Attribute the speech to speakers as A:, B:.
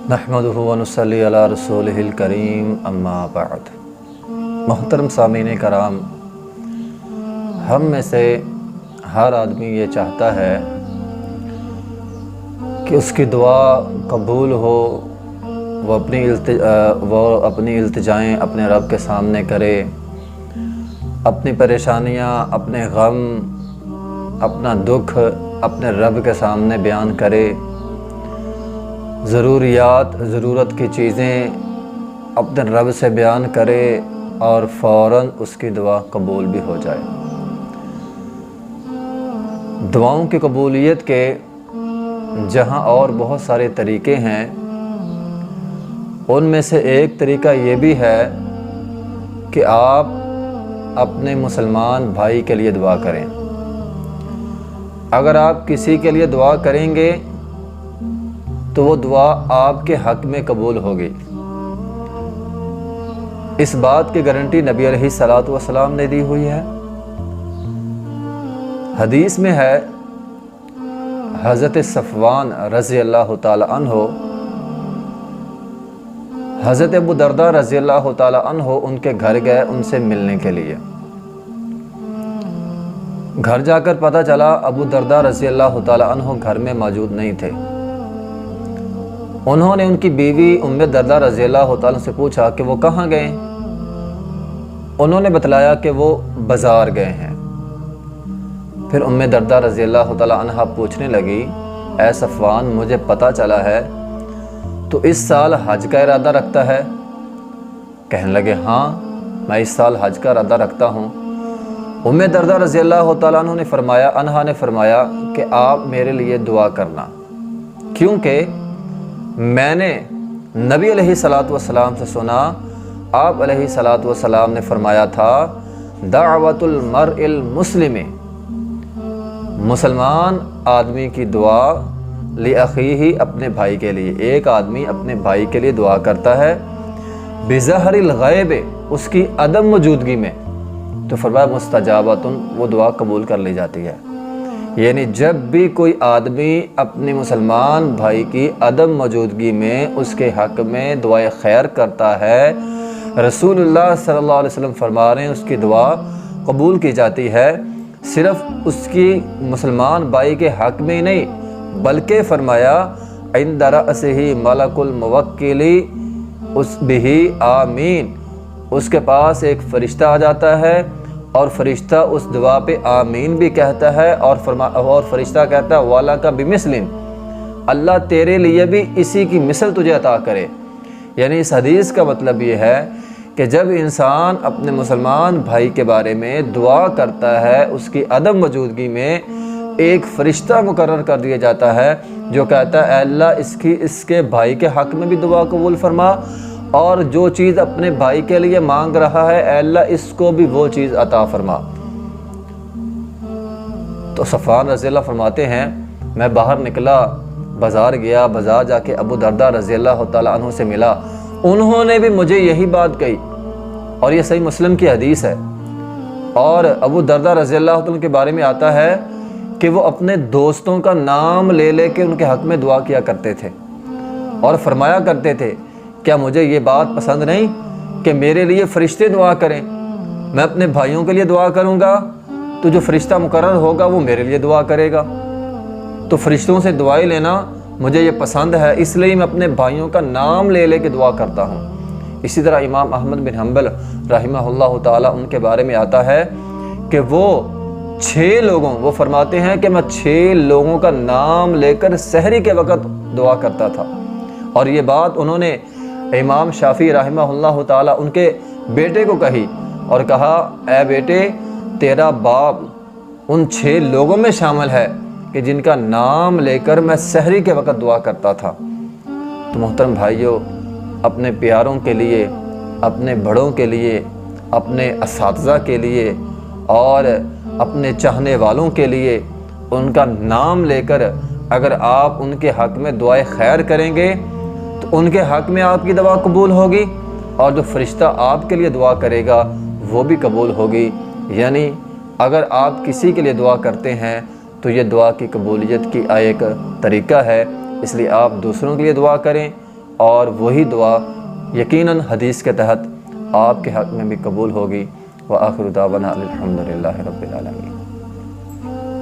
A: نحمدہ و نصلی علی رسولہ الکریم اما بعد۔ محترم سامعین کرام، ہم میں سے ہر آدمی یہ چاہتا ہے کہ اس کی دعا قبول ہو، وہ اپنی التجائیں اپنے رب کے سامنے کرے، اپنی پریشانیاں، اپنے غم، اپنا دکھ اپنے رب کے سامنے بیان کرے، ضرورت کی چیزیں اپنے رب سے بیان کرے اور فوراً اس کی دعا قبول بھی ہو جائے۔ دعاؤں کی قبولیت کے جہاں اور بہت سارے طریقے ہیں، ان میں سے ایک طریقہ یہ بھی ہے کہ آپ اپنے مسلمان بھائی کے لیے دعا کریں۔ اگر آپ کسی کے لیے دعا کریں گے تو وہ دعا آپ کے حق میں قبول ہوگی۔ اس بات کی گارنٹی نبی علیہ الصلوۃ والسلام نے دی ہوئی ہے۔ حدیث میں ہے، حضرت صفوان رضی اللہ تعالی عنہ حضرت ابو درداء رضی اللہ تعالی عنہ ان کے گھر گئے ان سے ملنے کے لیے۔ گھر جا کر پتہ چلا ابو درداء رضی اللہ تعالی عنہ گھر میں موجود نہیں تھے۔ انہوں نے ان کی بیوی ام درداء رضی اللہ تعالیٰ سے پوچھا کہ وہ کہاں گئے؟ انہوں نے بتلایا کہ وہ بازار گئے ہیں۔ پھر ام درداء رضی اللہ تعالیٰ عنہ پوچھنے لگی، اے صفوان، مجھے پتہ چلا ہے تو اس سال حج کا ارادہ رکھتا ہے؟ کہنے لگے، ہاں، میں اس سال حج کا ارادہ رکھتا ہوں۔ ام درداء رضی اللہ تعالیٰ عنہ نے فرمایا کہ آپ میرے لیے دعا کرنا، کیونکہ میں نے نبی علیہ الصلوۃ والسلام سے سنا، آپ علیہ الصلوۃ والسلام نے فرمایا تھا، دعوت المرء المسلم، مسلمان آدمی کی دعا لأخیہ، اپنے بھائی کے لیے، ایک آدمی اپنے بھائی کے لیے دعا کرتا ہے بظہر الغیب، اس کی عدم موجودگی میں، تو فرمایا مستجابۃ، وہ دعا قبول کر لی جاتی ہے۔ یعنی جب بھی کوئی آدمی اپنی مسلمان بھائی کی عدم موجودگی میں اس کے حق میں دعائے خیر کرتا ہے، رسول اللہ صلی اللہ علیہ وسلم فرما رہے ہیں اس کی دعا قبول کی جاتی ہے۔ صرف اس کی مسلمان بھائی کے حق میں ہی نہیں، بلکہ فرمایا عند رأسہ ملک الموکل اس بہ آمین، اس کے پاس ایک فرشتہ آ جاتا ہے اور فرشتہ اس دعا پہ آمین بھی کہتا ہے، اور فرشتہ کہتا ہے وَلَكَ بِمِثْلٍ، اللہ تیرے لیے بھی اسی کی مثل تجھے عطا کرے۔ یعنی اس حدیث کا مطلب یہ ہے کہ جب انسان اپنے مسلمان بھائی کے بارے میں دعا کرتا ہے، اس کی عدم موجودگی میں ایک فرشتہ مقرر کر دیا جاتا ہے جو کہتا ہے اے اللہ اس کے بھائی کے حق میں بھی دعا قبول فرما، اور جو چیز اپنے بھائی کے لیے مانگ رہا ہے اے اللہ اس کو بھی وہ چیز عطا فرما۔ تو صفوان رضی اللہ فرماتے ہیں، میں باہر نکلا، بازار گیا، بازار جا کے ابو درداء رضی اللہ تعالیٰ عنہ سے ملا، انہوں نے بھی مجھے یہی بات کہی، اور یہ صحیح مسلم کی حدیث ہے۔ اور ابو درداء رضی اللہ تعالیٰ کے بارے میں آتا ہے کہ وہ اپنے دوستوں کا نام لے لے کے ان کے حق میں دعا کیا کرتے تھے، اور فرمایا کرتے تھے، کیا مجھے یہ بات پسند نہیں کہ میرے لیے فرشتے دعا کریں؟ میں اپنے بھائیوں کے لیے دعا کروں گا تو جو فرشتہ مقرر ہوگا وہ میرے لیے دعا کرے گا، تو فرشتوں سے دعائیں لینا مجھے یہ پسند ہے، اس لیے میں اپنے بھائیوں کا نام لے لے کے دعا کرتا ہوں۔ اسی طرح امام احمد بن حنبل رحمہ اللہ تعالیٰ ان کے بارے میں آتا ہے کہ وہ فرماتے ہیں کہ میں 6 لوگوں کا نام لے کر سحری کے وقت دعا کرتا تھا، اور یہ بات انہوں نے امام شافعی رحمہ اللہ تعالیٰ ان کے بیٹے کو کہی اور کہا، اے بیٹے، تیرا باپ ان 6 لوگوں میں شامل ہے کہ جن کا نام لے کر میں سحری کے وقت دعا کرتا تھا۔ تو محترم بھائیوں، اپنے پیاروں کے لیے، اپنے بڑوں کے لیے، اپنے اساتذہ کے لیے اور اپنے چاہنے والوں کے لیے ان کا نام لے کر اگر آپ ان کے حق میں دعائے خیر کریں گے تو ان کے حق میں آپ کی دعا قبول ہوگی، اور جو فرشتہ آپ کے لیے دعا کرے گا وہ بھی قبول ہوگی۔ یعنی اگر آپ کسی کے لیے دعا کرتے ہیں تو یہ دعا کی قبولیت کی ایک طریقہ ہے، اس لیے آپ دوسروں کے لیے دعا کریں، اور وہی دعا یقیناً حدیث کے تحت آپ کے حق میں بھی قبول ہوگی۔ وآخر دعوانا الحمدللہ رب العالمین۔